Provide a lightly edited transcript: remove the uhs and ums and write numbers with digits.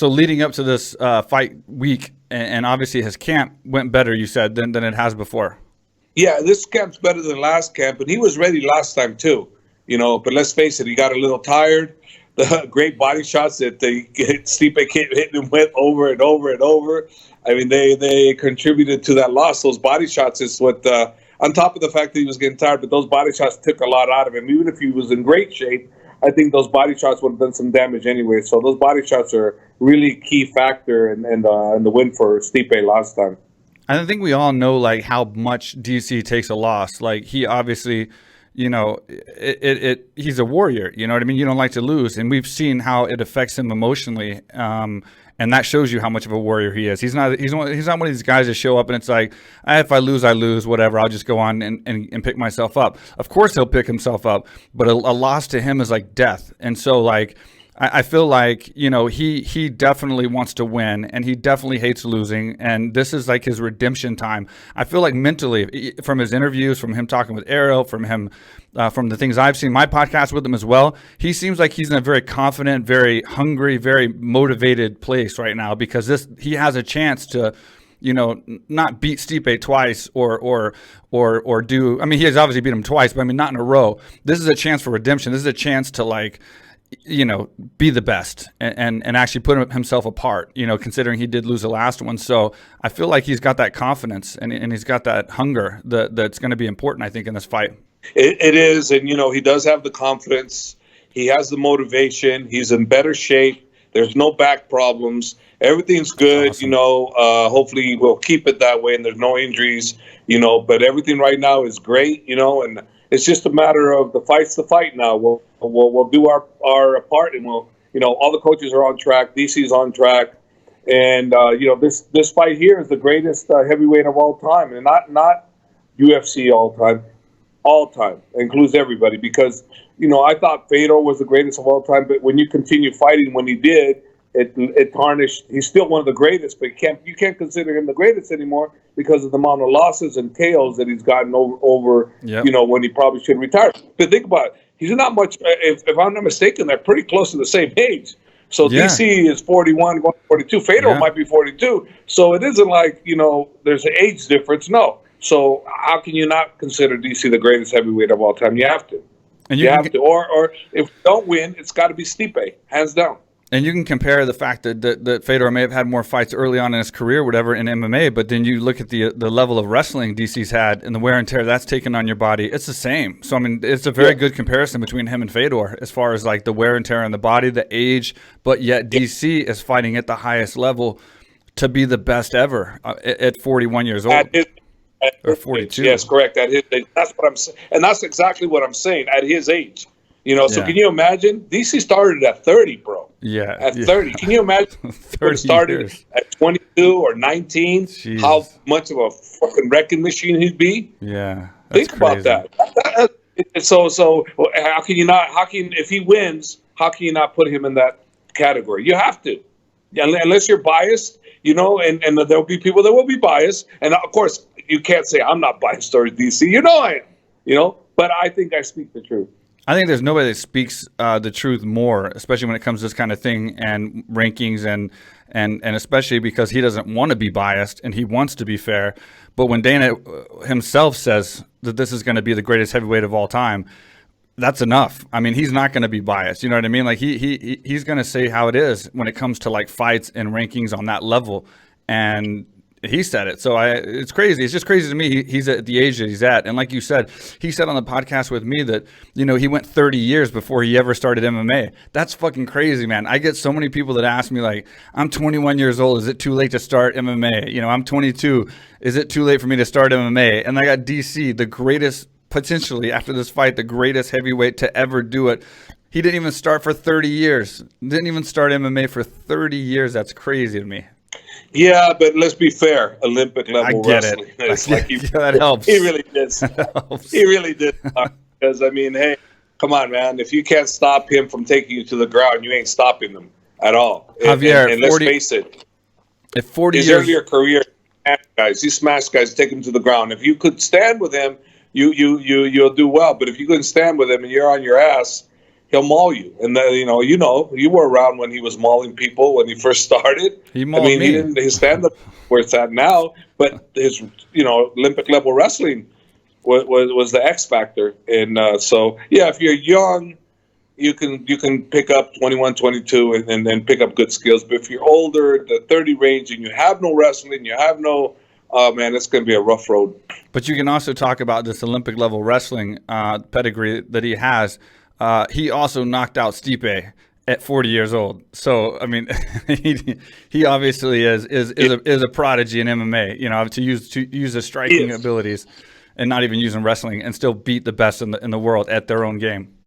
So leading up to this fight week, and obviously his camp went better, you said, than it has before. Yeah, this camp's better than last camp, and he was ready last time too. But let's face it, he got a little tired. The great body shots that Stipe kept hitting him with over and over and over. I mean, they contributed to that loss. Those body shots is what, on top of the fact that he was getting tired, but those body shots took a lot out of him. Even if he was in great shape, I think those body shots would have done some damage anyway. So those body shots are really key factor in the win for Stipe last time. I think we all know like how much DC takes a loss. Like he obviously, he's a warrior. You know what I mean? You don't like to lose, and we've seen how it affects him emotionally. And that shows you how much of a warrior he is. He's not one of these guys that show up and it's like, if I lose, I lose, whatever. I'll just go on and pick myself up. Of course he'll pick himself up, but a loss to him is like death. And so like, I feel like, he definitely wants to win, and he definitely hates losing. And this is like his redemption time. I feel like mentally, from his interviews, from him talking with Ariel, from him, from the things I've seen, my podcast with him as well, he seems like he's in a very confident, very hungry, very motivated place right now, because he has a chance to, not beat Stipe twice or do. I mean, he has obviously beat him twice, but I mean, not in a row. This is a chance for redemption. This is a chance to like, be the best and actually put himself apart, considering he did lose the last one. So I feel like he's got that confidence and he's got that hunger that's going to be important, I think, in this fight. It is. And, he does have the confidence. He has the motivation. He's in better shape. There's no back problems. Everything's good. Awesome. Hopefully we'll keep it that way and there's no injuries, but everything right now is great, and it's just a matter of the fight's the fight now. We'll do our part, and all the coaches are on track. DC's on track, and this fight here is the greatest heavyweight of all time, and not UFC all time, includes everybody. Because I thought Fedor was the greatest of all time, but when you continue fighting, when he did, it tarnished. He's still one of the greatest, but you can't consider him the greatest anymore because of the amount of losses and KOs that he's gotten over. Yep. When he probably should retire. But think about it. He's not much. If I'm not mistaken, they're pretty close to the same age. So yeah. DC is 41, going 42. Fedor might be 42. So it isn't like there's an age difference. No. So how can you not consider DC the greatest heavyweight of all time? You have to. And you have to. Or if you don't win, it's got to be Stipe, hands down. And you can compare the fact that Fedor may have had more fights early on in his career, whatever, in MMA, but then you look at the level of wrestling DC's had and the wear and tear that's taken on your body, it's the same. So, I mean, it's a very good comparison between him and Fedor as far as like the wear and tear on the body, the age, but yet DC is fighting at the highest level to be the best ever at 41 years old. Or 42. Yes, correct. At his age. That's what I'm saying. And that's exactly what I'm saying, at his age. So can you imagine? DC started at 30, bro. Yeah. At 30. Can you imagine 30 started years. At 22 or 19? Jeez. How much of a fucking wrecking machine he'd be? Yeah. Think about that. So how can you not, if he wins, how can you not put him in that category? You have to. Unless you're biased, and there'll be people that will be biased. And of course, you can't say I'm not biased towards DC. I am. But I think I speak the truth. I think there's nobody that speaks the truth more, especially when it comes to this kind of thing and rankings and especially because he doesn't want to be biased and he wants to be fair. But when Dana himself says that this is going to be the greatest heavyweight of all time, that's enough. I mean, he's not going to be biased. You know what I mean? Like he's going to say how it is when it comes to like fights and rankings on that level. And he said it. So it's crazy. It's just crazy to me. He's at the age that he's at. And like you said, he said on the podcast with me that, he went 30 years before he ever started MMA. That's fucking crazy, man. I get so many people that ask me like, I'm 21 years old. Is it too late to start MMA? I'm 22. Is it too late for me to start MMA? And I got DC, the greatest, potentially after this fight, the greatest heavyweight to ever do it. He didn't even start for 30 years. Didn't even start MMA for 30 years. That's crazy to me. Yeah, but let's be fair. Olympic level wrestling. That helps. He really did. He really did. Because, I mean, hey, come on, man. If you can't stop him from taking you to the ground, you ain't stopping him at all. Javier, and let's face it. If 40 his years... earlier career, he smashed guys, take him to the ground. If you could stand with him, you'll do well. But if you couldn't stand with him and you're on your ass, he'll maul you. And then, you were around when he was mauling people when he first started. He mauled me. He didn't, his stand-up where it's at now, but his, Olympic level wrestling was the X factor. And so, yeah, if you're young, you can pick up 21, 22 and then pick up good skills. But if you're older, the 30 range, and you have no wrestling, you have no, man, it's going to be a rough road. But you can also talk about this Olympic level wrestling pedigree that he has. He also knocked out Stipe at 40 years old. So, I mean, he obviously is a prodigy in MMA, to use his striking abilities and not even using wrestling and still beat the best in the world at their own game.